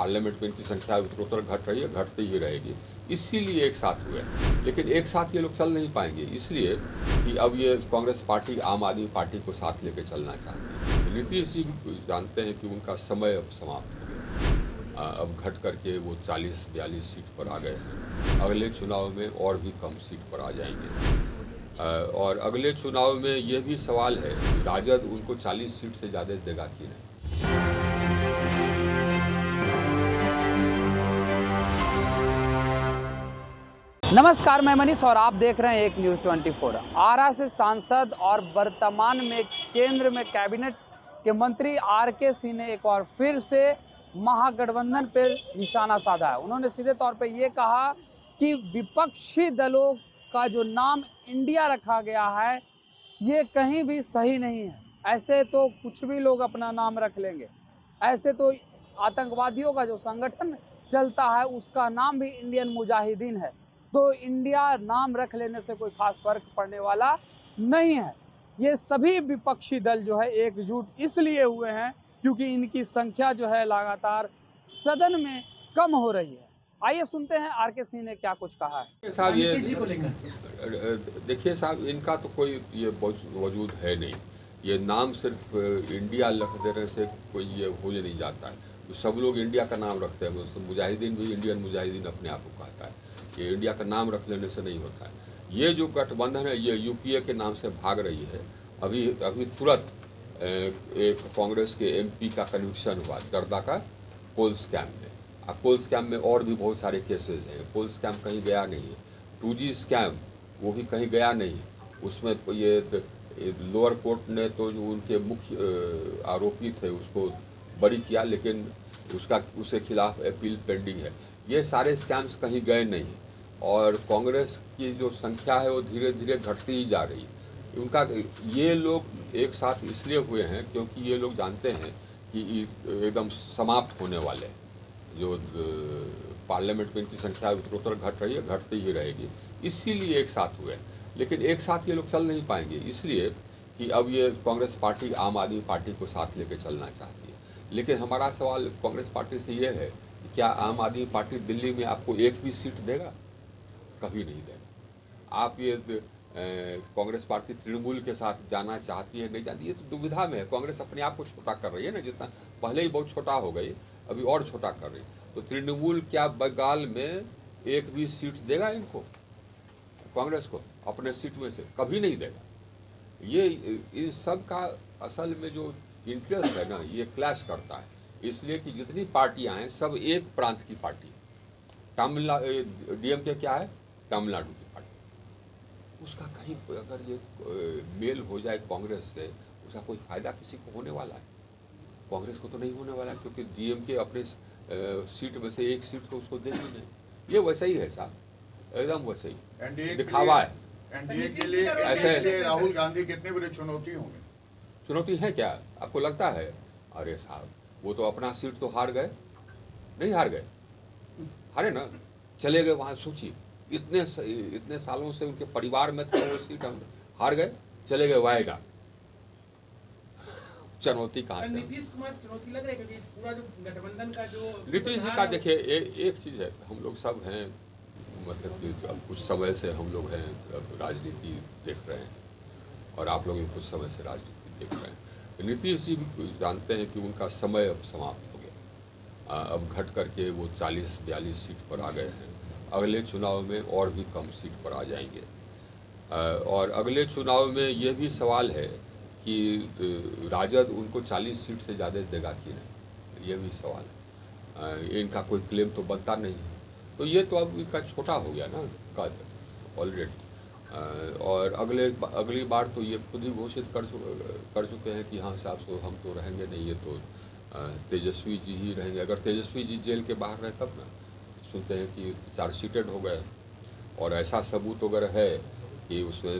Parliament में इनकी संख्या उत्तरोत्तर घट रही है, घटती ही रहेगी, इसीलिए एक साथ हुए। लेकिन एक साथ ये लोग चल नहीं पाएंगे, इसलिए कि अब ये कांग्रेस पार्टी आम आदमी पार्टी को साथ लेकर चलना चाहती है। नीतीश जी भी जानते हैं कि उनका समय अब समाप्त हो गया। अब घट करके वो 40-42 सीट पर आ गए हैं। अगले चुनाव में और भी कम सीट पर आ जाएंगे। और अगले चुनाव में ये भी सवाल है कि राजद उनको 40 सीट से ज़्यादा देगा कि नहीं। नमस्कार, मैं मनीष और आप देख रहे हैं एक न्यूज़ 24। आरा से सांसद और वर्तमान में केंद्र में कैबिनेट के मंत्री आर.के. सिंह ने एक बार फिर से महागठबंधन पे निशाना साधा है। उन्होंने सीधे तौर पे ये कहा कि विपक्षी दलों का जो नाम इंडिया रखा गया है ये कहीं भी सही नहीं है। ऐसे तो कुछ भी लोग अपना नाम रख लेंगे। ऐसे तो आतंकवादियों का जो संगठन चलता है उसका नाम भी इंडियन मुजाहिदीन है। तो इंडिया नाम रख लेने से कोई खास फर्क पड़ने वाला नहीं है। ये सभी विपक्षी दल जो है एकजुट इसलिए हुए हैं क्योंकि इनकी संख्या जो है लगातार सदन में कम हो रही है। आइए सुनते हैं आर.के. सिंह ने क्या कुछ कहा है। साहब ये देखिए साहब, इनका तो कोई ये वजूद है नहीं। ये नाम सिर्फ इंडिया लिख देने से कोई ये हो नहीं जाता है। तो सब लोग इंडिया का नाम रखते हैं, तो मुजाहिदीन भी इंडियन मुजाहिदीन अपने आप को कहता है। ये इंडिया का नाम रख लेने से नहीं होता है। ये जो गठबंधन है ये यूपीए के नाम से भाग रही है। अभी तुरंत एक कांग्रेस के एमपी का कन्विक्शन हुआ जर्दा का कोल स्कैम में। अब कोल स्कैम में और भी बहुत सारे केसेस हैं। कोल स्कैम कहीं गया नहीं है। 2G स्कैम वो भी कहीं गया नहीं। उसमें तो ये लोअर कोर्ट ने तो जो उनके मुख्य आरोपी थे उसको बरी किया, लेकिन उसके खिलाफ अपील पेंडिंग है। ये सारे स्कैम्स कहीं गए नहीं और कांग्रेस की जो संख्या है वो धीरे धीरे घटती ही जा रही है। उनका ये लोग एक साथ इसलिए हुए हैं क्योंकि ये लोग जानते हैं कि एकदम समाप्त होने वाले हैं। जो पार्लियामेंट में इनकी संख्या उत्तरोत्तर घट रही है, घटती ही रहेगी, इसीलिए एक साथ हुए। लेकिन एक साथ ये लोग चल नहीं पाएंगे, इसलिए कि अब ये कांग्रेस पार्टी आम आदमी पार्टी को साथ लेकर चलना चाहती है। लेकिन हमारा सवाल कांग्रेस पार्टी से ये है कि क्या आम आदमी पार्टी दिल्ली में आपको एक भी सीट देगा? कभी नहीं देगा। आप ये कांग्रेस पार्टी तृणमूल के साथ जाना चाहती है, नहीं चाहती, ये तो दुविधा में है। कांग्रेस अपने आप को छोटा कर रही है ना, जितना पहले ही बहुत छोटा हो गई, अभी और छोटा कर रही। तो तृणमूल क्या बंगाल में एक भी सीट देगा इनको, कांग्रेस को अपने सीट में से? कभी नहीं देगा। ये इस सब का असल में जो इंटरेस्ट है ना, ये क्लैश करता है। इसलिए कि जितनी पार्टियां हैं सब एक प्रांत की पार्टी है। तमिलनाडु डीएमके क्या है? तमिलनाडु की पार्टी। उसका कहीं अगर ये मेल हो जाए कांग्रेस से, उसका कोई फायदा किसी को होने वाला है? कांग्रेस को तो नहीं होने वाला, क्योंकि डीएमके अपने सीट में से एक सीट तो उसको देगी नहीं। ये वैसे ही है साहब, एकदम वैसे ही दिखावा है। एनडीए के लिए ऐसे राहुल गांधी कितने बड़े चुनौती होंगे? चुनौती है क्या आपको लगता है? अरे साहब, वो तो अपना सीट तो हार गए। नहीं हार गए, हारे ना, चले गए वहाँ। सोचिए, इतने सालों से उनके परिवार में था वो सीट, हम हार गए, चले गए वायगा। चुनौती कहाँ से? नीतीश कुमार चुनौती लग रहा है क्योंकि पूरा जो गठबंधन का जो नीतीश जी का देखिए एक चीज़ है, हम लोग सब हैं, मतलब कि अब कुछ समय से हम लोग हैं राजनीति देख रहे हैं और आप लोग भी कुछ समय से राजनीति देख रहे हैं। नीतीश जी भी जानते हैं कि उनका समय अब समाप्त हो गया। अब घट करके वो 40-42 सीट पर आ गए हैं। अगले चुनाव में और भी कम सीट पर आ जाएंगे। और अगले चुनाव में ये भी सवाल है कि राजद उनको 40 सीट से ज़्यादा देगा कि नहीं, ये भी सवाल है। इनका कोई क्लेम तो बनता नहीं है। तो ये तो अब इनका छोटा हो गया ना कद ऑलरेडी। और अगली बार तो ये खुद ही घोषित कर चुके हैं कि हाँ साहब, तो हम तो रहेंगे नहीं, ये तो तेजस्वी जी ही रहेंगे। अगर तेजस्वी जी जेल के बाहर रहे तब ना। सुनते हैं कि चार्जशीटेड हो गए और ऐसा सबूत वगैरह है कि उसमें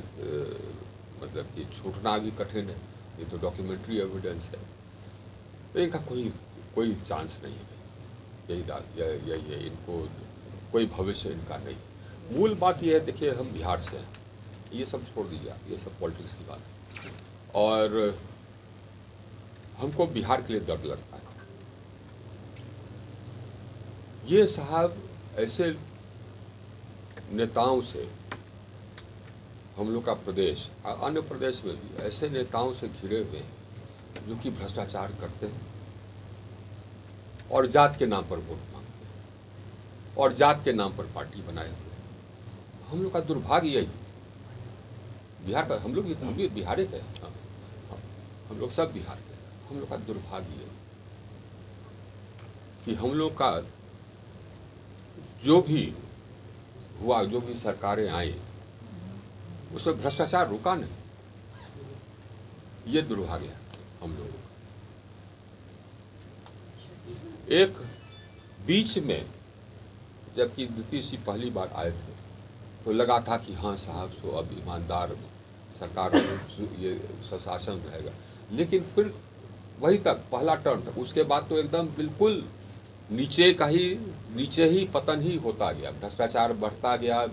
मतलब कि छूटना भी कठिन है। ये तो डॉक्यूमेंट्री एविडेंस है। तो इनका कोई चांस नहीं है। यही है, इनको कोई भविष्य इनका नहीं। मूल बात यह है, देखिए हम बिहार से हैं, ये सब छोड़ दीजिए, ये सब पॉलिटिक्स की बात है। और हमको बिहार के लिए दर्द लगता है। ये साहब ऐसे नेताओं से हम लोग का प्रदेश अन्य प्रदेश में भी ऐसे नेताओं से घिरे हुए हैं जो कि भ्रष्टाचार करते हैं और जात के नाम पर वोट मांगते हैं और जात के नाम पर पार्टी बनाए हुए हैं। हम लोग का दुर्भाग्य यही, बिहार का हम भी बिहारी थे, हम लोग सब बिहार के, हम लोग का दुर्भाग्य यही कि हम लोग का जो भी हुआ, जो भी सरकारें आई उसमें भ्रष्टाचार रुका नहीं। ये दुर्भाग्य है हम लोगों का। एक बीच में जबकि नीतीश जी पहली बार आए थे तो लगा था कि हाँ साहब तो अब ईमानदार सरकार ये शासन रहेगा, लेकिन फिर वही तक पहला टर्म तक, उसके बाद तो एकदम बिल्कुल नीचे ही पतन ही होता गया, भ्रष्टाचार बढ़ता गया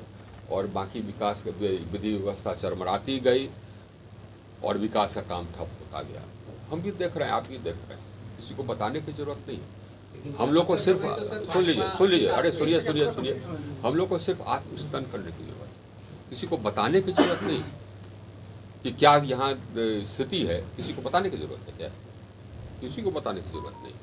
और बाकी विकास विधि व्यवस्था चरमराती गई और विकास का काम ठप होता गया। हम भी देख रहे हैं, आप भी देख रहे हैं, किसी को बताने की जरूरत नहीं। हम लोग को सिर्फ सुन लीजिए अरे सुनिए, हम लोग को सिर्फ आत्मचिंतन करने की जरूरत है, किसी को बताने की जरूरत नहीं कि क्या यहाँ स्थिति है, किसी को बताने की जरूरत है क्या? किसी को बताने की जरूरत नहीं,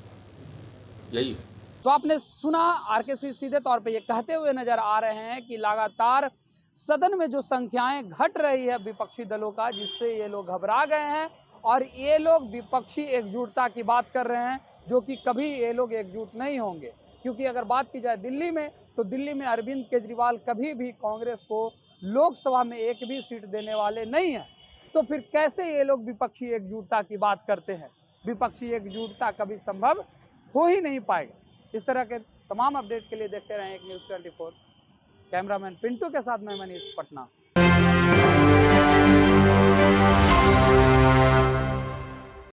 यही है। तो आपने सुना आरके सिंह सीधे तौर पे ये कहते हुए नजर आ रहे हैं कि लगातार सदन में जो संख्याएं घट रही है विपक्षी दलों का, जिससे ये लोग घबरा गए हैं और ये लोग विपक्षी एकजुटता की बात कर रहे हैं, जो कि कभी ये लोग एकजुट नहीं होंगे। क्योंकि अगर बात की जाए दिल्ली में, तो दिल्ली में अरविंद केजरीवाल कभी भी कांग्रेस को लोकसभा में एक भी सीट देने वाले नहीं है। तो फिर कैसे ये लोग विपक्षी एकजुटता की बात करते हैं? विपक्षी एकजुटता कभी संभव हो ही नहीं पाएगा। इस तरह के तमाम अपडेट के लिए देखते रहें एक न्यूज़ 24। कैमरामैन पिंटू के साथ मैं मनीष, पटना।